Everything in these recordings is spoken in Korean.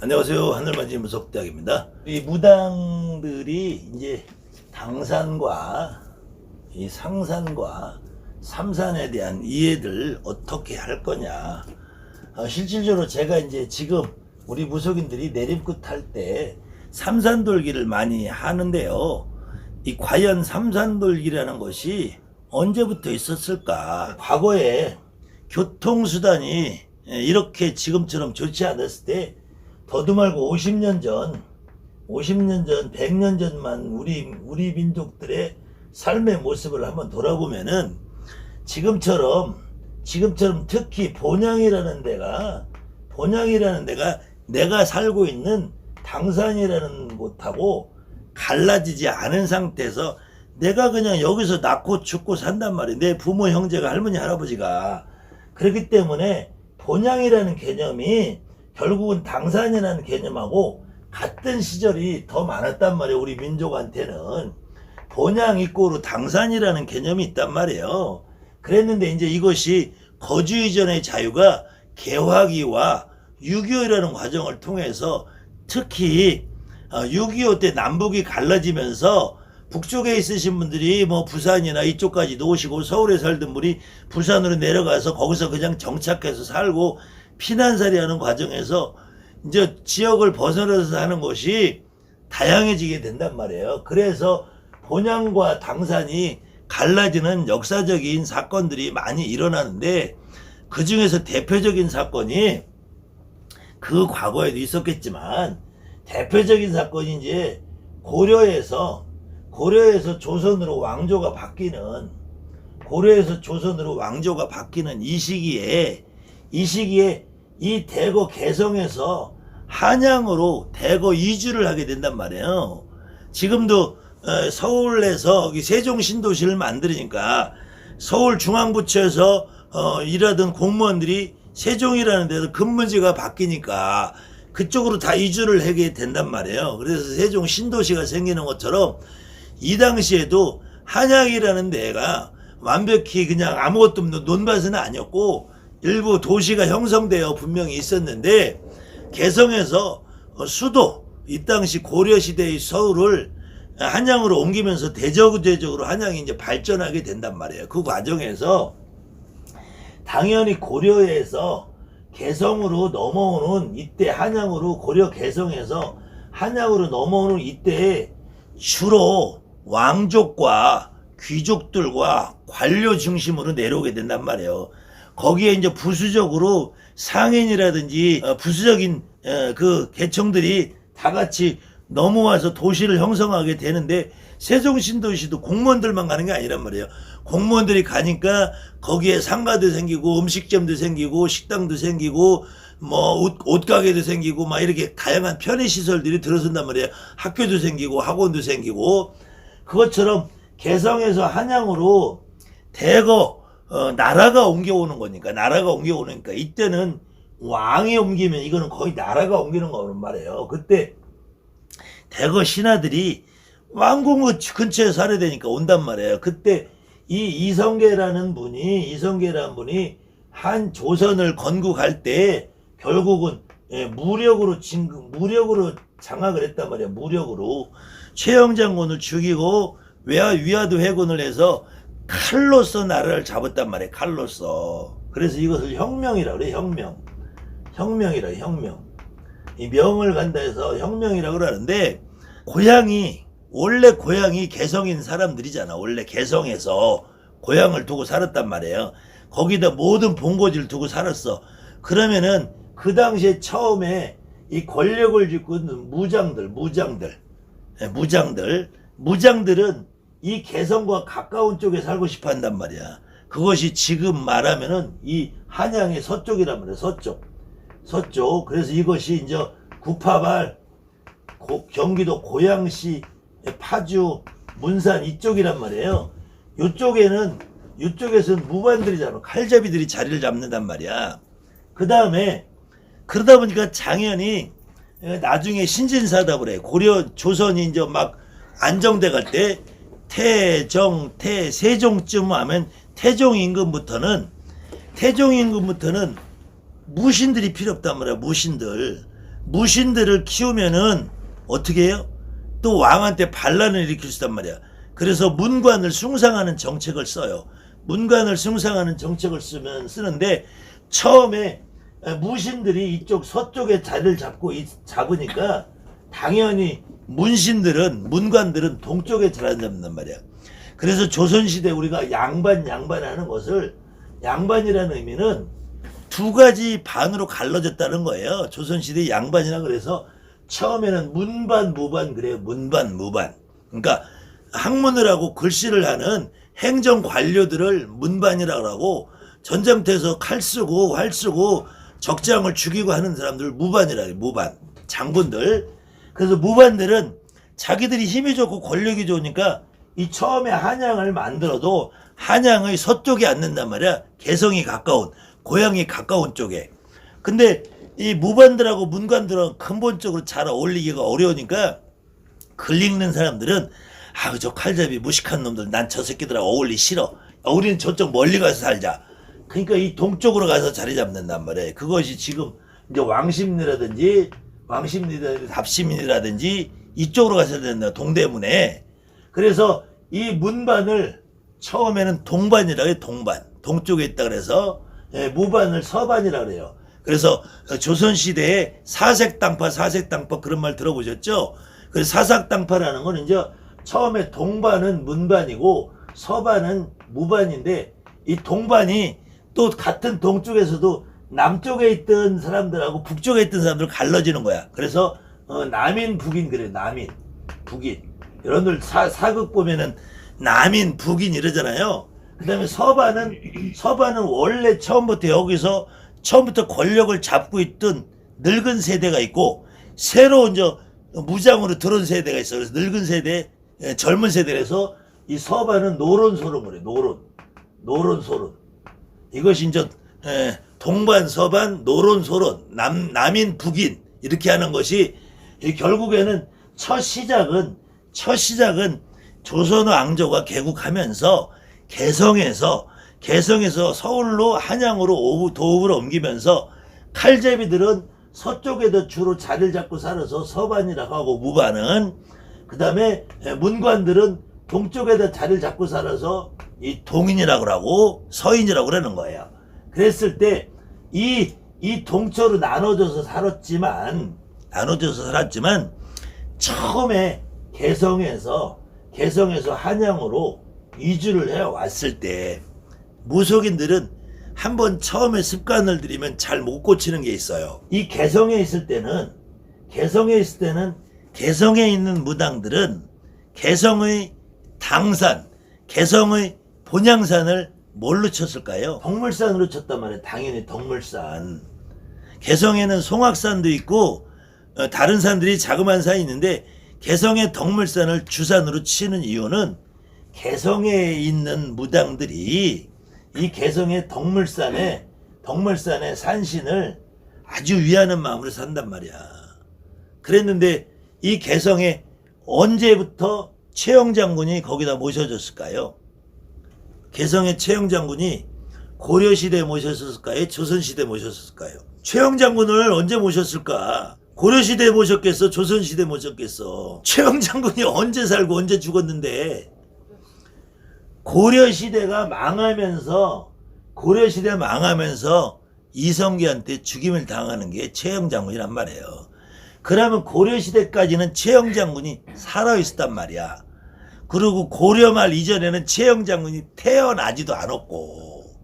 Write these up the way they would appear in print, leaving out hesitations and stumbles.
안녕하세요. 하늘맞이 무속대학입니다. 이 무당들이 이제 당산과 이 상산과 삼산에 대한 이해를 어떻게 할 거냐. 실질적으로 제가 이제 지금 우리 무속인들이 내림끝 할 때 삼산돌기를 많이 하는데요. 이 과연 삼산돌기라는 것이 언제부터 있었을까? 과거에 교통수단이 이렇게 지금처럼 좋지 않았을 때 더도 말고 50년 전, 100년 전만 우리 민족들의 삶의 모습을 한번 돌아보면은 지금처럼 특히 본향이라는 데가 내가 살고 있는 당산이라는 곳하고 갈라지지 않은 상태에서 내가 그냥 여기서 낳고 죽고 산단 말이에요. 내 부모, 형제가, 할머니, 할아버지가. 그렇기 때문에 본향이라는 개념이 결국은 당산이라는 개념하고 같은 시절이 더 많았단 말이에요. 우리 민족한테는 본향 이꼬르 당산이라는 개념이 있단 말이에요. 그랬는데 이제 이것이 거주 이전의 자유가 개화기와 6.25라는 과정을 통해서 특히 6.25 때 남북이 갈라지면서 북쪽에 있으신 분들이 뭐 부산이나 이쪽까지도 오시고 서울에 살던 분이 부산으로 내려가서 거기서 그냥 정착해서 살고 피난살이 하는 과정에서 이제 지역을 벗어나서 하는 것이 다양해지게 된단 말이에요. 그래서 본향과 당산이 갈라지는 역사적인 사건들이 많이 일어나는데 그 중에서 대표적인 사건이 그 과거에도 있었겠지만 대표적인 사건이 이제 고려에서 조선으로 왕조가 바뀌는 이 시기에 이 대거 개성에서 한양으로 대거 이주를 하게 된단 말이에요. 지금도 서울에서 세종 신도시를 만들으니까 서울 중앙부처에서 일하던 공무원들이 세종이라는 데서 근무지가 바뀌니까 그쪽으로 다 이주를 하게 된단 말이에요. 그래서 세종 신도시가 생기는 것처럼 이 당시에도 한양이라는 데가 완벽히 그냥 아무것도 없는 논밭은 아니었고 일부 도시가 형성되어 분명히 있었는데 개성에서 수도 이 당시 고려시대의 서울을 한양으로 옮기면서 대저구대적으로 한양이 이제 발전하게 된단 말이에요. 그 과정에서 당연히 고려에서 개성으로 넘어오는 이때 한양으로 고려 개성에서 한양으로 넘어오는 이때에 주로 왕족과 귀족들과 관료 중심으로 내려오게 된단 말이에요. 거기에 이제 부수적으로 상인이라든지 부수적인 그 계층들이 다 같이 넘어와서 도시를 형성하게 되는데 세종신도시도 공무원들만 가는 게 아니란 말이에요. 공무원들이 가니까 거기에 상가도 생기고 음식점도 생기고 식당도 생기고 뭐 옷가게도 생기고 막 이렇게 다양한 편의시설들이 들어선단 말이에요. 학교도 생기고 학원도 생기고 그것처럼 개성에서 한양으로 대거 나라가 옮겨오는 거니까 이때는 왕이 옮기면 이거는 거의 나라가 옮기는 거란 말이에요. 그때 대거 신하들이 왕궁 근처에 살아야 되니까 온단 말이에요. 그때 이 이성계라는 분이 한 조선을 건국할 때 결국은 무력으로 장악을 했단 말이에요. 무력으로 최영장군을 죽이고 위화도 회군을 해서 칼로서 나라를 잡았단 말이에요. 칼로서. 그래서 이것을 혁명이라고 그래. 혁명. 이 명을 간다 해서 혁명이라고 그러는데 원래 고향이 개성인 사람들이잖아. 원래 개성에서 고향을 두고 살았단 말이에요. 거기다 모든 본거지를 두고 살았어. 그러면은 그 당시에 처음에 이 권력을 쥐고 있는 무장들은 이 개성과 가까운 쪽에 살고 싶어 한단 말이야. 그것이 지금 말하면은 이 한양의 서쪽이란 말이야. 서쪽. 그래서 이것이 이제 구파발, 경기도 고양시, 파주, 문산 이쪽이란 말이에요. 이쪽에서는 무반들이잖아. 칼잡이들이 자리를 잡는단 말이야. 그러다 보니까 당연히 나중에 신진사답을 그래. 고려 조선이 이제 막 안정돼 갈 때 세종쯤 하면 태종 임금부터는 무신들이 필요 없단 말이야. 무신들. 무신들을 키우면은 어떻게 해요? 또 왕한테 반란을 일으킬 수 있단 말이야. 그래서 문관을 숭상하는 정책을 써요. 문관을 숭상하는 정책을 쓰는데 처음에 무신들이 이쪽 서쪽에 자리를 잡으니까 당연히 문관들은 동쪽에 자리 잡는단 말이야. 그래서 조선시대 우리가 양반하는 것을, 양반이라는 의미는 두 가지 반으로 갈라졌다는 거예요. 조선시대 양반이라 그래서 처음에는 문반, 무반 그래요. 문반, 무반. 그러니까 학문을 하고 글씨를 하는 행정 관료들을 문반이라고 하고 전쟁터에서 칼 쓰고 활 쓰고 적장을 죽이고 하는 사람들 무반이라고 해요. 무반. 장군들. 그래서 무반들은 자기들이 힘이 좋고 권력이 좋으니까 이 처음에 한양을 만들어도 한양의 서쪽에 앉는단 말이야. 개성이 가까운, 고향이 가까운 쪽에. 근데 이 무반들하고 문관들은 근본적으로 잘 어울리기가 어려우니까 글 읽는 사람들은 아, 저 칼잡이 무식한 놈들 난 저 새끼들하고 어울리기 싫어. 우리는 저쪽 멀리 가서 살자. 그러니까 이 동쪽으로 가서 자리 잡는단 말이에요. 그것이 지금 이제 왕십리라든지 답시민이라든지 이쪽으로 가셔야 된다. 동대문에. 그래서 이 문반을 처음에는 동반이라고 해요. 동반. 동쪽에 있다 그래서 무반을 서반이라고 그래요. 그래서 조선시대에 사색당파 그런 말 들어보셨죠? 그래서 사색당파라는 건 이제 처음에 동반은 문반이고 서반은 무반인데 이 동반이 또 같은 동쪽에서도 남쪽에 있던 사람들하고 북쪽에 있던 사람들 갈라지는 거야. 그래서 남인 북인 그래. 남인 북인. 여러분들 사극 보면은 남인 북인 이러잖아요. 그 다음에 서반은 원래 처음부터 권력을 잡고 있던 늙은 세대가 있고 새로 이제 무장으로 들어온 세대가 있어. 그래서 늙은 세대, 젊은 세대라서 이 서반은 노론소론 그래. 노론소론. 이것이 이제 동반, 서반, 노론소론, 남인, 북인 이렇게 하는 것이 결국에는 첫 시작은 조선 왕조가 개국하면서 개성에서 서울로 한양으로 도읍으로 옮기면서 칼제비들은 서쪽에도 주로 자리를 잡고 살아서 서반이라고 하고 무반은 그 다음에 문관들은 동쪽에다 자리를 잡고 살아서 이 동인이라고 하고 서인이라고 그러는 거예요. 그랬을 때 이 동초로 나눠져서 살았지만 처음에 개성에서 한양으로 이주를 해 왔을 때 무속인들은 한번 처음에 습관을 들이면 잘 못 고치는 게 있어요. 이 개성에 있을 때는 개성에 있는 무당들은 개성의 당산, 개성의 본향산을 뭘로 쳤을까요? 덕물산으로 쳤단 말이에요. 당연히 덕물산. 개성에는 송악산도 있고 다른 산들이 자그마한 산이 있는데 개성의 덕물산을 주산으로 치는 이유는 개성에 있는 무당들이 이 개성의 덕물산에 산신을 아주 위하는 마음으로 산단 말이야. 그랬는데 이 개성에 언제부터 최영장군이 거기다 모셔졌을까요? 개성의 최영장군이 고려시대에 모셨을까요? 조선시대에 모셨을까요? 최영장군을 언제 모셨을까? 고려시대에 모셨겠어? 조선시대에 모셨겠어? 최영장군이 언제 살고 언제 죽었는데 고려시대가 망하면서 이성계한테 죽임을 당하는 게 최영장군이란 말이에요. 그러면 고려시대까지는 최영장군이 살아있었단 말이야. 그리고 고려말 이전에는 최영장군이 태어나지도 않았고,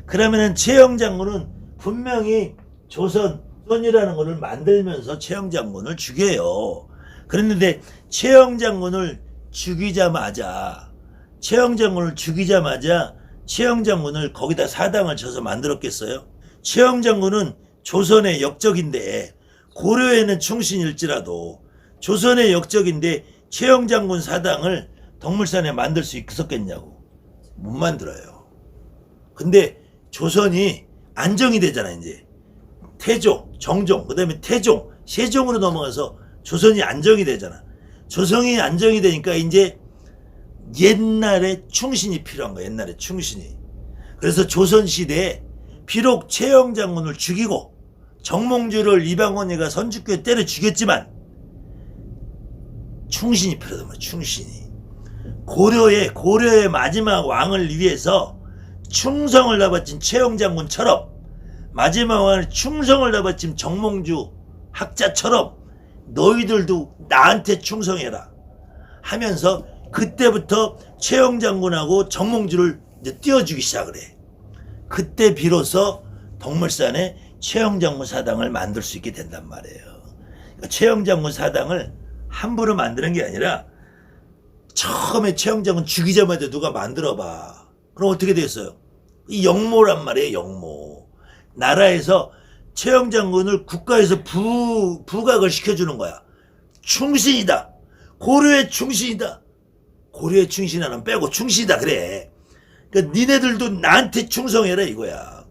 그러면은 최영장군은 분명히 조선이라는 것을 만들면서 최영장군을 죽여요. 그랬는데 최영장군을 죽이자마자 최영장군을 거기다 사당을 쳐서 만들었겠어요? 최영장군은 조선의 역적인데 고려에는 충신일지라도 조선의 역적인데 최영장군 사당을 덕물산에 만들 수 있었겠냐고. 못 만들어요. 근데 조선이 안정이 되잖아. 이제 태종, 정종, 그 다음에 태종, 세종으로 넘어가서 조선이 안정이 되잖아. 조선이 안정이 되니까 이제 옛날에 충신이 필요한 거야. 옛날에 충신이. 그래서 조선시대에 비록 최영장군을 죽이고 정몽주를 이방원이가 선주교에 때려 죽였지만 충신이 필요하단 충신이. 고려의 마지막 왕을 위해서 충성을 다바친 최영장군처럼 마지막 왕을 충성을 다바친 정몽주 학자처럼 너희들도 나한테 충성해라 하면서 그때부터 최영장군하고 정몽주를 이제 띄워주기 시작을 해. 그때 비로소 덕물산에 최영장군 사당을 만들 수 있게 된단 말이에요. 그러니까 최영장군 사당을 함부로 만드는 게 아니라 처음에 최영장군 죽이자마자 누가 만들어봐. 그럼 어떻게 됐어요? 이 영모란 말이에요. 영모. 나라에서 최영장군을 국가에서 부각을 시켜주는 거야. 충신이다. 고려의 충신이다. 고려의 충신 하나는 빼고 충신이다 그래. 그러니까 니네들도 나한테 충성해라 이거야.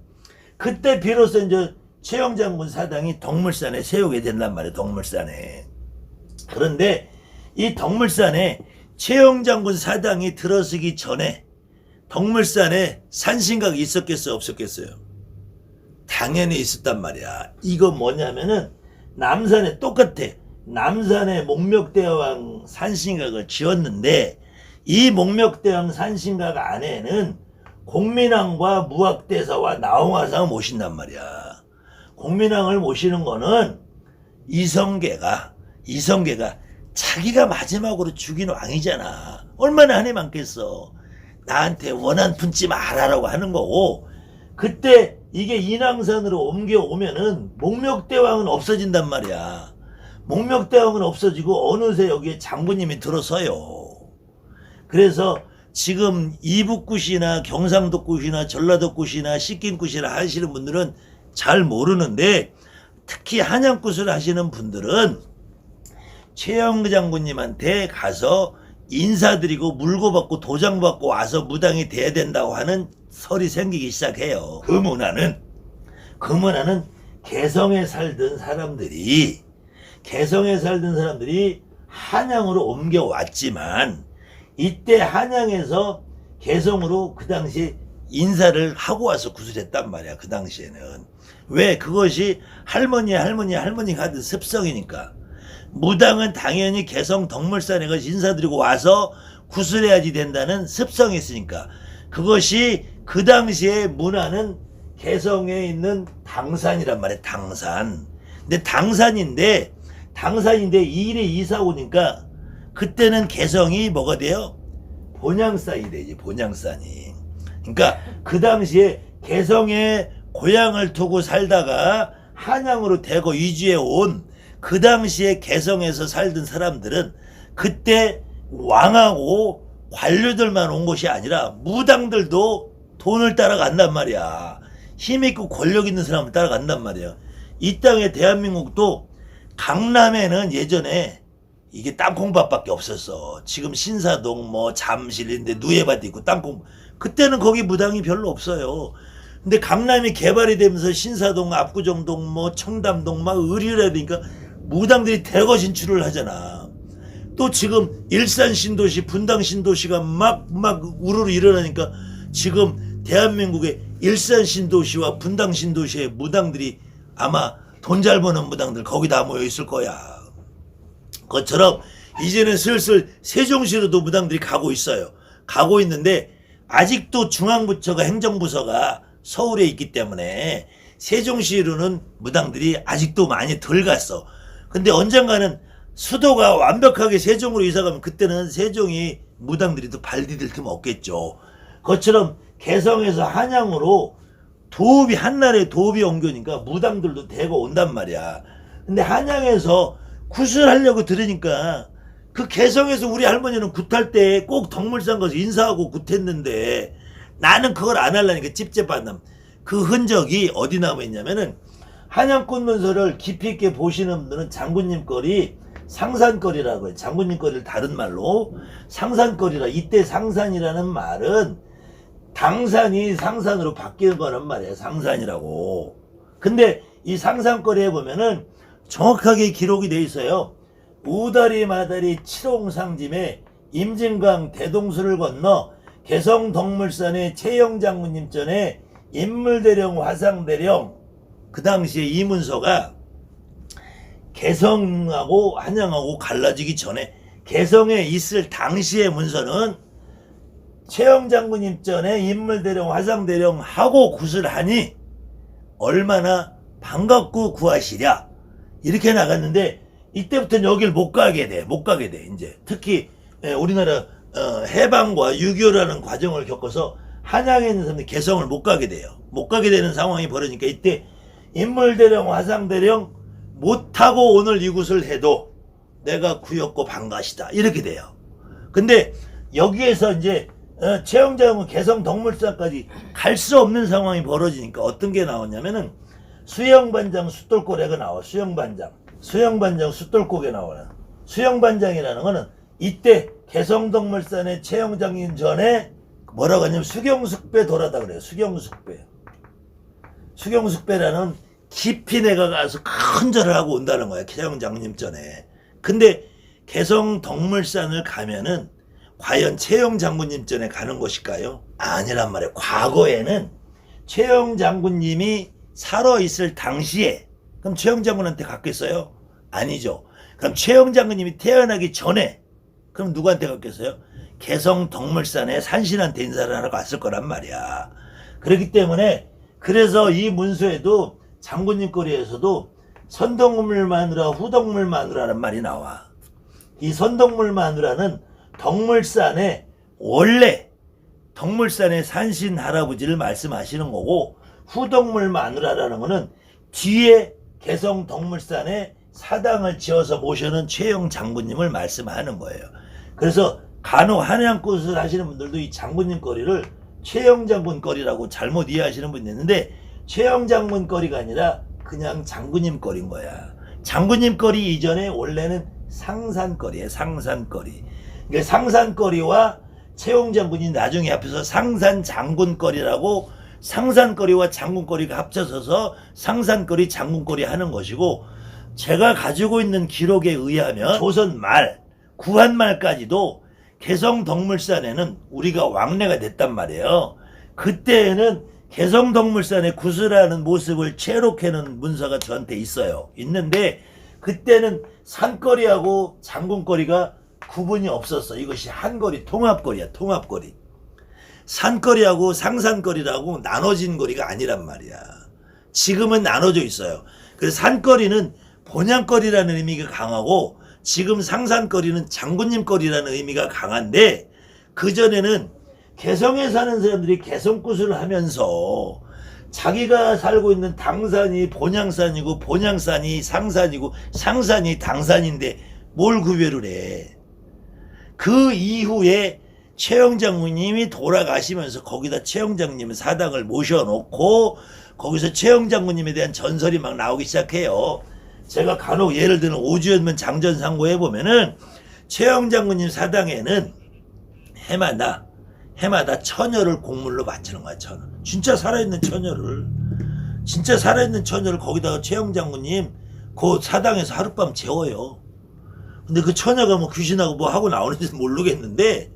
그때 비로소 이제 최영장군 사당이 덕물산에 세우게 된단 말이에요. 덕물산에. 그런데 이 덕물산에 최영장군 사당이 들어서기 전에 덕물산에 산신각이 있었겠어요? 없었겠어요? 당연히 있었단 말이야. 이거 뭐냐면은 남산에 똑같아. 남산에 목명대왕 산신각을 지었는데 이 목명대왕 산신각 안에는 공민왕과 무학대사와 나홍화상을 모신단 말이야. 공민왕을 모시는 거는 이성계가 자기가 마지막으로 죽인 왕이잖아. 얼마나 한해 많겠어. 나한테 원한 품지 말아라고 하는 거고, 그때 이게 인왕산으로 옮겨오면은 목명대왕은 없어진단 말이야. 목명대왕은 없어지고 어느새 여기에 장군님이 들어서요. 그래서 지금 이북굿이나 경상도굿이나 전라도굿이나 식긴굿이나 하시는 분들은 잘 모르는데, 특히 한양굿을 하시는 분들은 최영 장군님한테 가서 인사드리고 물고받고 도장받고 와서 무당이 돼야 된다고 하는 설이 생기기 시작해요. 그 문화는 개성에 살던 사람들이 한양으로 옮겨왔지만 이때 한양에서 개성으로 그 당시 인사를 하고 와서 구슬했단 말이야. 그 당시에는. 왜? 그것이 할머니가 하던 습성이니까. 무당은 당연히 개성 덕물산에 가서 인사드리고 와서 구슬해야지 된다는 습성이 있으니까. 그것이 그 당시의 문화는 개성에 있는 당산이란 말이야. 당산. 근데 당산인데 이 일에 이사 오니까 그때는 개성이 뭐가 돼요? 본양산이 되지. 본양산이. 그러니까 그 당시에 개성에 고향을 두고 살다가 한양으로 대거 이주해 온 그 당시에 개성에서 살던 사람들은 그때 왕하고 관료들만 온 것이 아니라 무당들도 돈을 따라간단 말이야. 힘있고 권력 있는 사람을 따라간단 말이야. 이 땅에 대한민국도 강남에는 예전에 이게 땅콩밭밖에 없었어. 지금 신사동 잠실인데 누에밭도 있고 땅콩. 그때는 거기 무당이 별로 없어요. 근데 강남이 개발이 되면서 신사동, 압구정동, 청담동 으리으리하니까 무당들이 대거 진출을 하잖아. 또 지금 일산 신도시, 분당 신도시가 막 우르르 일어나니까 지금 대한민국의 일산 신도시와 분당 신도시의 무당들이 아마 돈 잘 버는 무당들 거기 다 모여 있을 거야. 그것처럼 이제는 슬슬 세종시로도 무당들이 가고 있어요. 가고 있는데 아직도 중앙부처가 행정부서가 서울에 있기 때문에 세종시로는 무당들이 아직도 많이 덜 갔어. 근데 언젠가는 수도가 완벽하게 세종으로 이사가면 그때는 세종이 무당들이 또 발 디딜 틈 없겠죠. 그것처럼 개성에서 한양으로 한나라에 도읍이 옮겨니까 무당들도 대거 온단 말이야. 근데 한양에서 구슬하려고 들으니까 그 개성에서 우리 할머니는 굿할 때 꼭 덕물산 가서 인사하고 굿했는데 나는 그걸 안 하려니까 찝찝한 그 흔적이 어디 남아있냐면은 한양꽃문서를 깊이 있게 보시는 분들은 장군님 거리 상산거리라고 해요. 장군님 거리를 다른 말로 상산거리라. 이때 상산이라는 말은 당산이 상산으로 바뀌는 거란 말이에요. 상산이라고. 근데 이 상산거리에 보면은 정확하게 기록이 돼 있어요. 우다리 마다리 칠홍상짐에 임진강 대동수를 건너 개성덕물산의 최영 장군님 전에 인물대령 화상대령 그 당시에 이 문서가 개성하고 한양하고 갈라지기 전에 개성에 있을 당시의 문서는 최영 장군님 전에 인물대령 화상대령 하고 굿을 하니 얼마나 반갑고 구하시랴 이렇게 나갔는데 이때부터는 여길 못 가게 돼 이제 특히 우리나라 해방과 6.25라는 과정을 겪어서 한양에 있는 사람들이 개성을 못 가게 돼요. 못 가게 되는 상황이 벌어지니까 이때 인물대령 화상대령 못하고 오늘 이곳을 해도 내가 구였고 반가시다 이렇게 돼요. 근데 여기에서 이제 최영 장군 개성덕물산까지 갈 수 없는 상황이 벌어지니까 어떤 게 나왔냐면은 수영반장 숫돌고래가 나와. 수영반장 숫돌고개 나와요. 수영반장이라는 거는 이때 개성덕물산의 최영 장군 전에 뭐라고 하냐면 수경숙배 돌아다 그래요. 수경숙배라는 깊이 내가 가서 큰 절을 하고 온다는 거야. 최영 장군님 전에. 근데 개성덕물산을 가면은 과연 최영 장군님 전에 가는 것일까요? 아니란 말이에요. 과거에는 최영 장군님이 살아있을 당시에 그럼 최영 장군한테 갔겠어요? 아니죠. 그럼 최영 장군님이 태어나기 전에 그럼 누구한테 갔겠어요? 개성덕물산의 산신한테 인사를 하러 갔을 거란 말이야. 그렇기 때문에 그래서 이 문서에도 장군님 거리에서도 선덕물 마누라 후덕물 마누라란 말이 나와. 이 선덕물 마누라는 덕물산의 원래 덕물산의 산신 할아버지를 말씀하시는 거고 후덕물 마누라라는 거는 뒤에 개성 덕물산에 사당을 지어서 모셔놓은 최영 장군님을 말씀하는 거예요. 그래서 간혹 한양굿을 하시는 분들도 이 장군님 거리를 최영 장군 거리라고 잘못 이해하시는 분이 있는데 최영 장군 거리가 아니라 그냥 장군님 거리인 거야. 장군님 거리 이전에 원래는 상산거리예요. 상산거리. 그러니까 상산거리와 최영 장군이 나중에 합해서 상산장군거리라고 상산거리와 장군거리가 합쳐져서 상산거리 장군거리 하는 것이고 제가 가지고 있는 기록에 의하면 조선 말 구한말까지도 개성덕물산에는 우리가 왕래가 됐단 말이에요. 그때에는 개성덕물산의 구슬하는 모습을 채록해놓은 문서가 저한테 있어요. 있는데 그때는 산거리하고 장군거리가 구분이 없었어. 이것이 한거리 통합거리야. 통합거리. 산거리하고 상산거리라고 나눠진 거리가 아니란 말이야. 지금은 나눠져 있어요. 그래서 산거리는 본향거리라는 의미가 강하고 지금 상산거리는 장군님거리라는 의미가 강한데 그전에는 개성에 사는 사람들이 개성굿을 하면서 자기가 살고 있는 당산이 본향산이고 본향산이 상산이고 상산이 당산인데 뭘 구별을 해. 그 이후에 최영 장군님이 돌아가시면서 거기다 최영 장군님의 사당을 모셔놓고 거기서 최영 장군님에 대한 전설이 막 나오기 시작해요. 제가 간혹 예를 들면 오주연문 장전상고 해보면은 최영 장군님 사당에는 해마다 처녀를 곡물로 바치는 거야. 처녀. 진짜 살아있는 처녀를 거기다가 최영 장군님 그 사당에서 하룻밤 재워요. 근데 그 처녀가 뭐 귀신하고 뭐 하고 나오는지 모르겠는데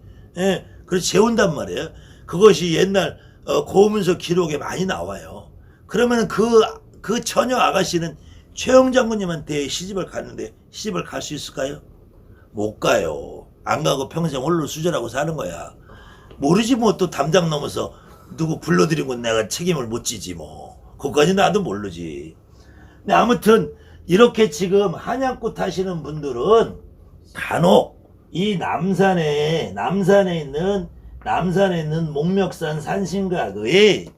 그래서 재운단 말이에요. 그것이 옛날 고문서 기록에 많이 나와요. 그러면 그 처녀 아가씨는 최영 장군님한테 시집을 갔는데 시집을 갈 수 있을까요? 못 가요. 안 가고 평생 홀로 수절하고 사는 거야. 모르지 뭐 또 담장 넘어서 누구 불러들인 건 내가 책임을 못 지지 뭐. 그것까지 나도 모르지. 근데 아무튼 이렇게 지금 한양굿 하시는 분들은 간혹 이 남산에 있는 목멱산 산신각의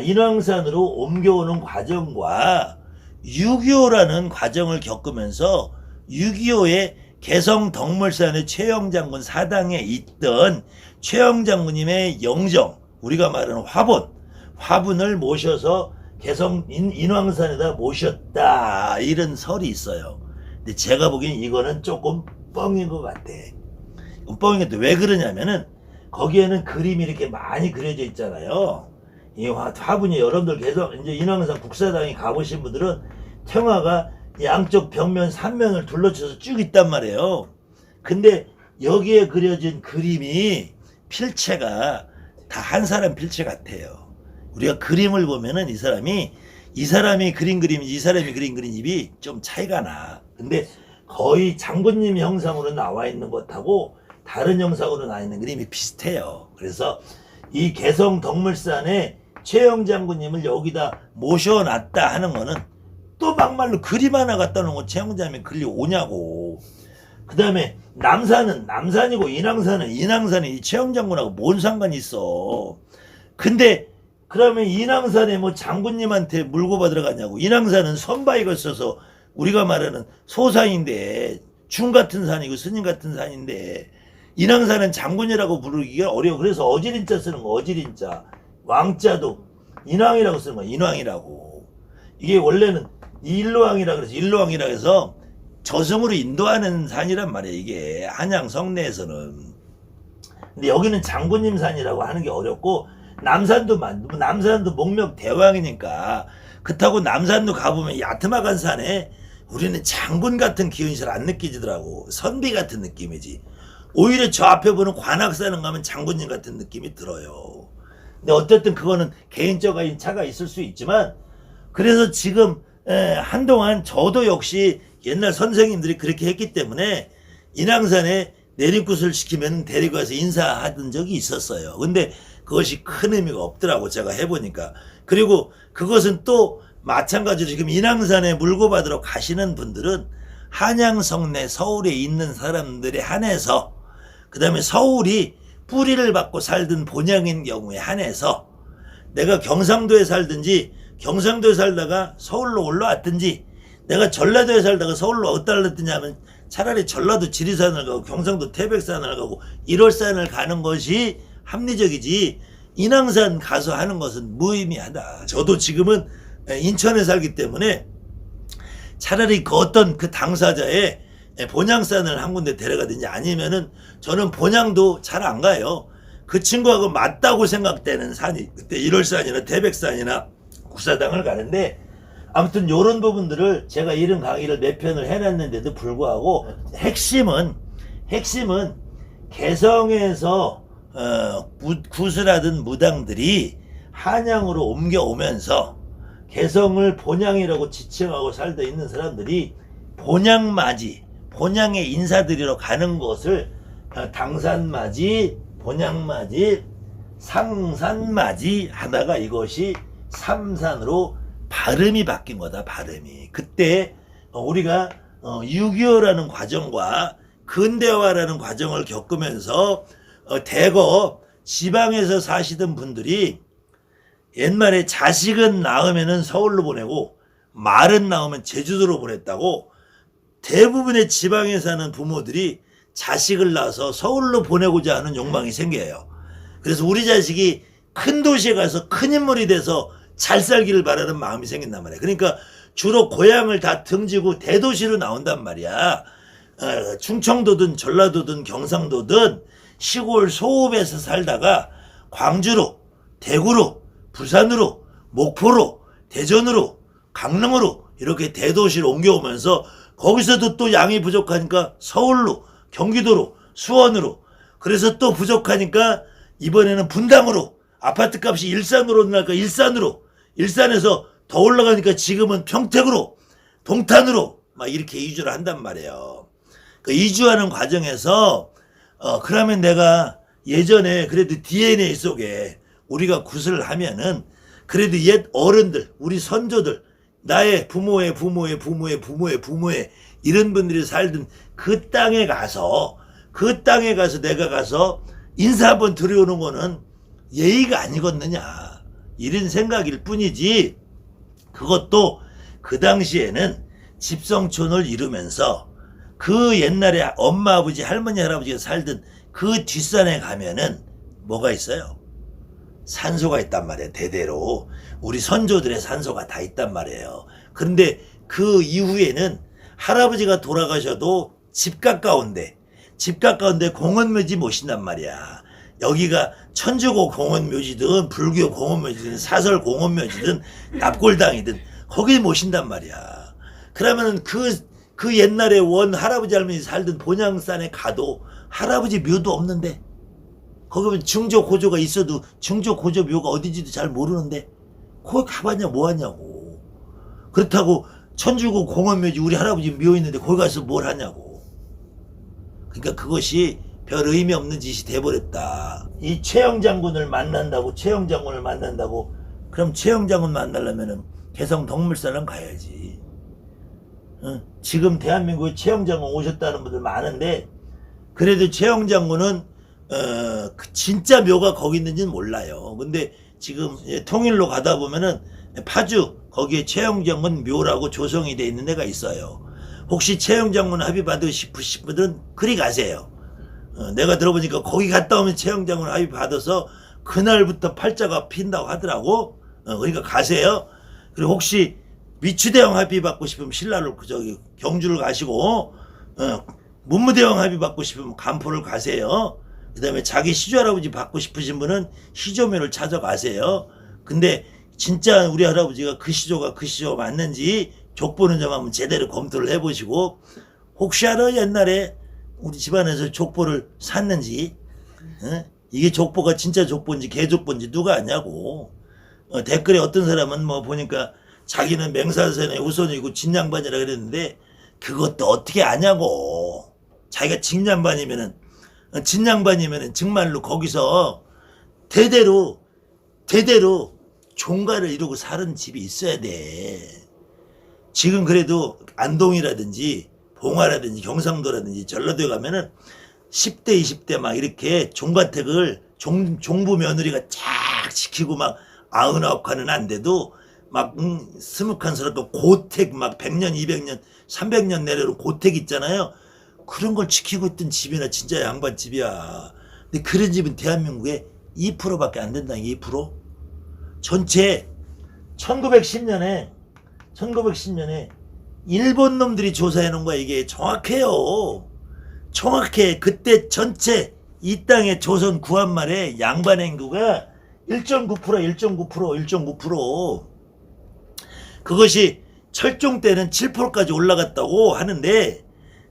인왕산으로 옮겨오는 과정과 6.25라는 과정을 겪으면서 6.25의 개성덕물산의 최영 장군 사당에 있던 최영 장군님의 영정, 우리가 말하는 화분을 모셔서 개성 인왕산에다 모셨다 이런 설이 있어요. 근데 제가 보기엔 이거는 조금 뻥인 것 같아. 뻥인 것 같아. 왜 그러냐면은 거기에는 그림이 이렇게 많이 그려져 있잖아요. 이 화분이 여러분들 계속 이제 인왕산 국사당에 가보신 분들은 평화가 양쪽 벽면 3면을 둘러쳐서 쭉 있단 말이에요. 근데 여기에 그려진 그림이 필체가 다 한 사람 필체 같아요. 우리가 그림을 보면은 이 사람이 이 사람이 그린 그림이지 이 사람이 그린 그림이 좀 차이가 나. 근데 거의 장군님 형상으로 나와 있는 것하고 다른 형상으로 나와 있는 그림이 비슷해요. 그래서 이 개성 덕물산에 최영 장군님을 여기다 모셔놨다 하는 거는 또 막말로 그림 하나 갖다 놓은 거 최영 장군이 글리 오냐고. 그 다음에 남산은 남산이고 인왕산은 인왕산이 최영 장군하고 뭔 상관이 있어. 근데 그러면 인왕산에 뭐 장군님한테 물고 받으러 갔냐고. 인왕산은 선바위가 써서 우리가 말하는 소산인데 중 같은 산이고 스님 같은 산인데 인왕산은 장군이라고 부르기가 어려워. 그래서 어지린자 쓰는 거 어지린자. 왕자도 인왕이라고 쓰는 거야. 인왕이라고. 이게 원래는 일로왕이라 그래서 일로왕이라 해서 저승으로 인도하는 산이란 말이야. 이게 한양 성내에서는. 근데 여기는 장군님 산이라고 하는 게 어렵고 남산도 남산도 목명 대왕이니까 그렇다고 남산도 가보면 야트막한 산에 우리는 장군 같은 기운이 잘 안 느끼지더라고. 선비 같은 느낌이지. 오히려 저 앞에 보는 관악산은 가면 장군님 같은 느낌이 들어요. 근데 어쨌든 그거는 개인적인 차가 있을 수 있지만 그래서 지금 한동안 저도 역시 옛날 선생님들이 그렇게 했기 때문에 인왕산에 내림굿을 시키면 데리고 가서 인사하던 적이 있었어요. 근데 그것이 큰 의미가 없더라고 제가 해보니까. 그리고 그것은 또 마찬가지로 지금 인왕산에 물고 받으러 가시는 분들은 한양성내 서울에 있는 사람들에 한해서 그 다음에 서울이 뿌리를 받고 살던 본향인 경우에 한해서 내가 경상도에 살든지 경상도에 살다가 서울로 올라왔든지 내가 전라도에 살다가 서울로 어디다 올랐더냐 하면 차라리 전라도 지리산을 가고 경상도 태백산을 가고 일월산을 가는 것이 합리적이지 인왕산 가서 하는 것은 무의미하다. 저도 지금은 인천에 살기 때문에 차라리 그 어떤 그 당사자의 본향산을 한 군데 데려가든지 아니면은 저는 본향도 잘 안 가요. 그 친구하고 맞다고 생각되는 산이 그때 일월산이나 태백산이나 국사당을 가는데 아무튼 요런 부분들을 제가 이런 강의를 몇 편을 해놨는데도 불구하고 핵심은 개성에서 구슬하던 무당들이 한양으로 옮겨오면서 개성을 본향이라고 지칭하고 살다 있는 사람들이 본향맞이 본향의 인사드리러 가는 것을 당산맞이 본향맞이 상산맞이 하다가 이것이 삼산으로 발음이 바뀐 거다. 발음이. 그때 우리가 6.25라는 과정과 근대화라는 과정을 겪으면서 대거 지방에서 사시던 분들이 옛말에 자식은 낳으면은 서울로 보내고 말은 낳으면 제주도로 보냈다고 대부분의 지방에 사는 부모들이 자식을 낳아서 서울로 보내고자 하는 욕망이 생겨요. 그래서 우리 자식이 큰 도시에 가서 큰 인물이 돼서 잘 살기를 바라는 마음이 생긴단 말이야. 그러니까 주로 고향을 다 등지고 대도시로 나온단 말이야. 충청도든 전라도든 경상도든 시골 소읍에서 살다가 광주로 대구로 부산으로 목포로 대전으로 강릉으로 이렇게 대도시로 옮겨오면서 거기서도 또 양이 부족하니까 서울로 경기도로 수원으로 그래서 또 부족하니까 이번에는 분당으로 아파트 값이 일산으로 나니까 일산에서 더 올라가니까 지금은 평택으로 동탄으로 막 이렇게 이주를 한단 말이에요. 그 이주하는 과정에서 그러면 내가 예전에 그래도 DNA 속에 우리가 굿을 하면은 그래도 옛 어른들 우리 선조들 나의 부모의 이런 분들이 살던 그 땅에 가서 내가 가서 인사 한번 드려오는 거는 예의가 아니겠느냐 이런 생각일 뿐이지 그것도 그 당시에는 집성촌을 이루면서 그 옛날에 엄마 아버지 할머니 할아버지가 살던 그 뒷산에 가면은 뭐가 있어요? 산소가 있단 말이에요. 대대로 우리 선조들의 산소가 다 있단 말이에요. 그런데 그 이후에는 할아버지가 돌아가셔도 집 가까운데 공원묘지 모신단 말이야. 여기가 천주교 공원묘지든 불교 공원묘지든 사설 공원묘지든 납골당이든 거기 모신단 말이야. 그러면은 그 옛날에 원 할아버지 할머니 살던 본향산에 가도 할아버지 묘도 없는데 거기 보면 증조 고조가 있어도 증조 고조 묘가 어딘지도 잘 모르는데 거기 가봤냐 뭐하냐고. 그렇다고 천주교 공원묘지 우리 할아버지 묘 있는데 거기 가서 뭘 하냐고. 그러니까 그것이 별 의미 없는 짓이 돼버렸다. 이 최영 장군을 만난다고 그럼 최영 장군 만나려면은 개성 동물사랑 가야지. 지금 대한민국에 최영 장군 오셨다는 분들 많은데 그래도 최영 장군은 진짜 묘가 거기 있는지는 몰라요. 근데 지금 통일로 가다 보면은 파주 거기에 최영 장군 묘라고 조성이 돼 있는 데가 있어요. 혹시 최영 장군 합의 받으시고 싶으신 분들은 그리 가세요. 내가 들어보니까 거기 갔다 오면 최영 장군 합의 받아서 그날부터 팔자가 핀다고 하더라고. 그러니까 가세요. 그리고 혹시 미추대왕 합의 받고 싶으면 신라로 경주를 가시고 문무대왕 합의 받고 싶으면 간포를 가세요. 그 다음에 자기 시조할아버지 받고 싶으신 분은 시조묘를 찾아가세요. 근데 진짜 우리 할아버지가 그 시조가 맞는지 족보는 좀 한번 제대로 검토를 해보시고 혹시 알아 옛날에 우리 집안에서 족보를 샀는지 이게 족보가 진짜 족보인지 개족보인지 누가 아냐고. 댓글에 어떤 사람은 뭐 보니까 자기는 맹사선의 우선이고 진양반이라 그랬는데 그것도 어떻게 아냐고. 자기가 진양반이면은 정말로 거기서 대대로 종가를 이루고 사는 집이 있어야 돼. 지금 그래도 안동이라든지 봉화라든지 경상도라든지 전라도에 가면은 10대 20대 막 이렇게 종가택을 종부 며느리가 쫙 지키고 막 99칸은 안 돼도 막 스무칸 서럽고 고택 막 100년 200년 300년 내려로 고택 있잖아요. 그런 걸 지키고 있던 집이나 진짜 양반집이야. 근데 그런 집은 대한민국에 2%밖에 안 된다. 2%? 전체 1910년에 일본 놈들이 조사해 놓은 거야. 이게 정확해요. 정확해. 그때 전체 이 땅의 조선 구한말에 양반 인구가 1.9%. 그것이 철종 때는 7%까지 올라갔다고 하는데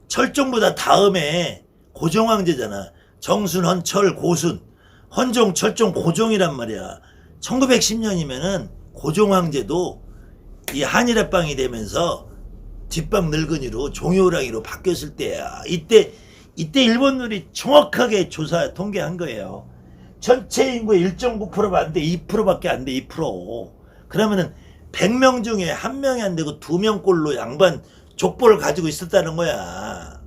철종보다 다음에 고종황제잖아. 정순, 헌철, 고순. 헌종, 철종, 고종이란 말이야. 1910년이면은 고종황제도 이 한일합방이 되면서 뒷방 늙은이로 종효랑이로 바뀌었을 때야. 이때 일본들이 정확하게 통계한 거예요. 전체 인구의 1.9%가 안 돼. 2%밖에 안 돼. 2%. 그러면은 100명 중에 1명이 안 되고 2명꼴로 양반 족보를 가지고 있었다는 거야.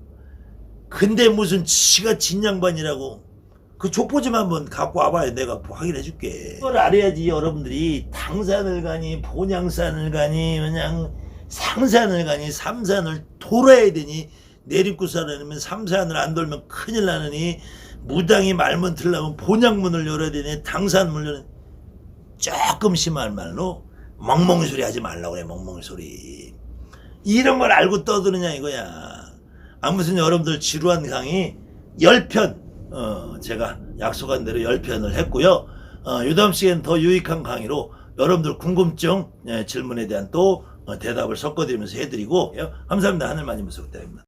근데 무슨 지가 진양반이라고. 그 족보 좀 한번 갖고 와봐요. 내가 확인해 줄게. 그걸 알아야지 여러분들이 당산을 가니 본양산을 가니 그냥 상산을 가니 삼산을 돌아야 되니 내립구산을 하면 삼산을 안 돌면 큰일 나느니 무당이 말문 틀려면 본양문을 열어야 되니 당산문을 열어야 되니 조금 심한 말로 멍멍이 소리 하지 말라고 그래. 멍멍이 소리. 이런 걸 알고 떠드느냐 이거야. 아무튼 여러분들 지루한 강의 10편 제가 약속한 대로 10편을 했고요. 요 다음 시간엔 더 유익한 강의로 여러분들 궁금증 질문에 대한 또 대답을 섞어드리면서 해드리고 감사합니다. 하늘마님 부탁드립니다.